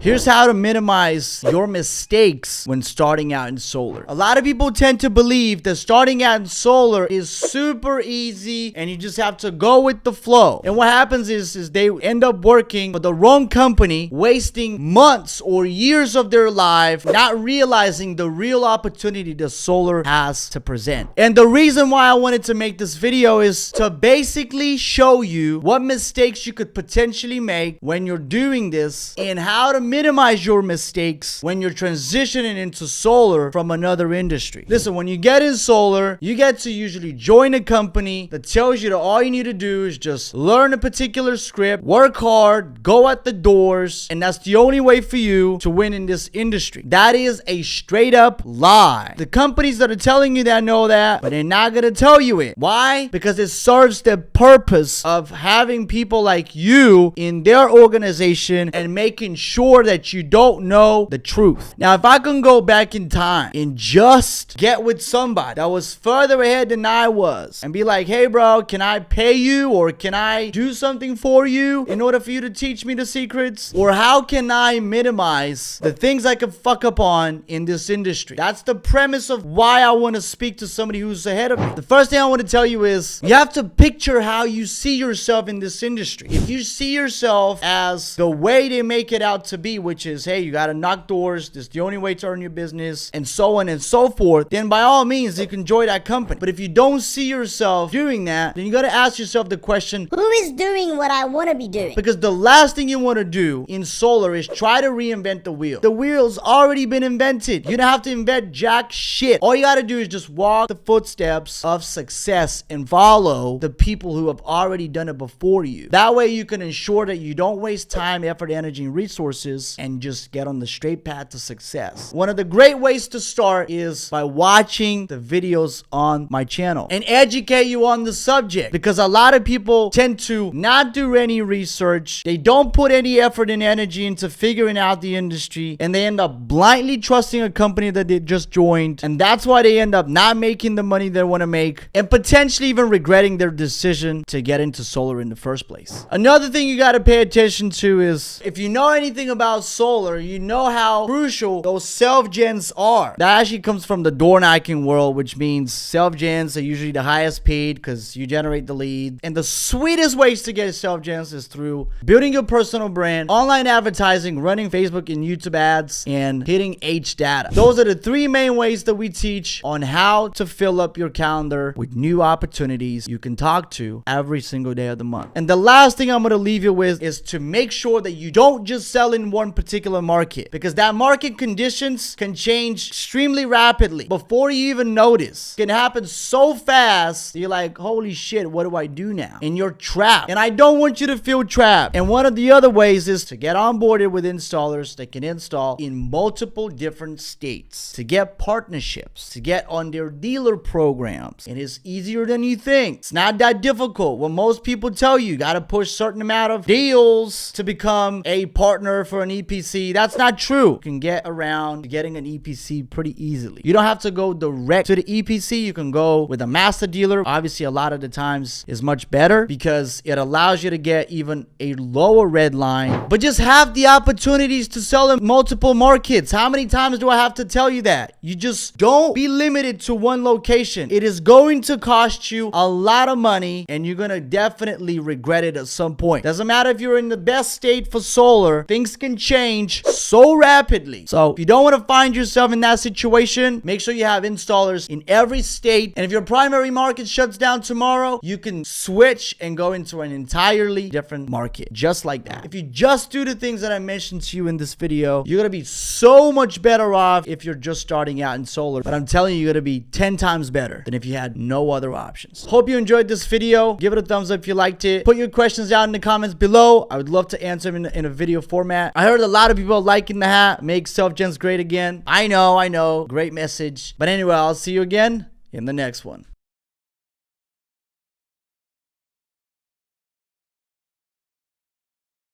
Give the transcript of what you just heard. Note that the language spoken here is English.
Here's how to minimize your mistakes when starting out in solar. A lot of people tend to believe that starting out in solar is super easy and you just have to go with the flow. And what happens is they end up working for the wrong company, wasting months or years of their life, not realizing the real opportunity that solar has to present. And the reason why I wanted to make this video is to basically show you what mistakes you could potentially make when you're doing this and how to minimize your mistakes when you're transitioning into solar from another industry. Listen, when you get in solar, you get to usually join a company that tells you that all you need to do is just learn a particular script, work hard, go at the doors, and that's the only way for you to win in this industry. That is a straight up lie. The companies that are telling you that know that, but they're not gonna tell you it. Why? Because it serves the purpose of having people like you in their organization and making sure that you don't know the truth. Now, if I can go back in time and just get with somebody that was further ahead than I was and be like, hey bro, can I pay you or can I do something for you in order for you to teach me the secrets? Or how can I minimize the things I could fuck up on in this industry? That's the premise of why I want to speak to somebody who's ahead of me. The first thing I want to tell you is you have to picture how you see yourself in this industry. If you see yourself as the way they make it out to be, which is, hey, you gotta knock doors, this is the only way to earn your business, and so on and so forth, then by all means you can join that company. But if you don't see yourself doing that, then you gotta ask yourself the question, who is doing what I want to be doing? Because the last thing you want to do in solar is try to reinvent the wheel. The wheel's already been invented. You don't have to invent jack shit. All you gotta do is just walk the footsteps of success and follow the people who have already done it before you. That way you can ensure that you don't waste time, effort, energy, and resources and just get on the straight path to success. One of the great ways to start is by watching the videos on my channel and educate you on the subject, because a lot of people tend to not do any research. They don't put any effort and energy into figuring out the industry, and they end up blindly trusting a company that they just joined, and that's why they end up not making the money they want to make and potentially even regretting their decision to get into solar in the first place. Another thing you got to pay attention to is, if you know anything about solar, you know how crucial those self-gens are. That actually comes from the door knocking world, which means self-gens are usually the highest paid because you generate the lead. And the sweetest ways to get self-gens is through building your personal brand, online advertising, running Facebook and YouTube ads, and hitting H data. Those are the three main ways that we teach on how to fill up your calendar with new opportunities you can talk to every single day of the month. And the last thing I'm going to leave you with is to make sure that you don't just sell in one particular market, because that market conditions can change extremely rapidly before you even notice. It can happen so fast you're like, holy shit, what do I do now? And you're trapped. And I don't want you to feel trapped. And one of the other ways is to get onboarded with installers that can install in multiple different states, to get partnerships, to get on their dealer programs. It is easier than you think. It's not that difficult. When most people tell you, you got to push certain amount of deals to become a partner for an EPC, that's not true. You can get around getting an EPC pretty easily. You don't have to go direct to the EPC. You can go with a master dealer. Obviously, a lot of the times is much better because it allows you to get even a lower red line, but just have the opportunities to sell in multiple markets. How many times do I have to tell you that? You just don't be limited to one location. It is going to cost you a lot of money and you're going to definitely regret it at some point. Doesn't matter if you're in the best state for solar, things can change so rapidly. So if you don't want to find yourself in that situation, make sure you have installers in every state. And if your primary market shuts down tomorrow, you can switch and go into an entirely different market, just like that. If you just do the things that I mentioned to you in this video, you're going to be so much better off if you're just starting out in solar. But I'm telling you, you're going to be 10 times better than if you had no other options. Hope you enjoyed this video. Give it a thumbs up if you liked it. Put your questions down in the comments below. I would love to answer them in a video format. I heard a lot of people liking the hat. Make self-gens great again. I know. Great message. But anyway, I'll see you again in the next one.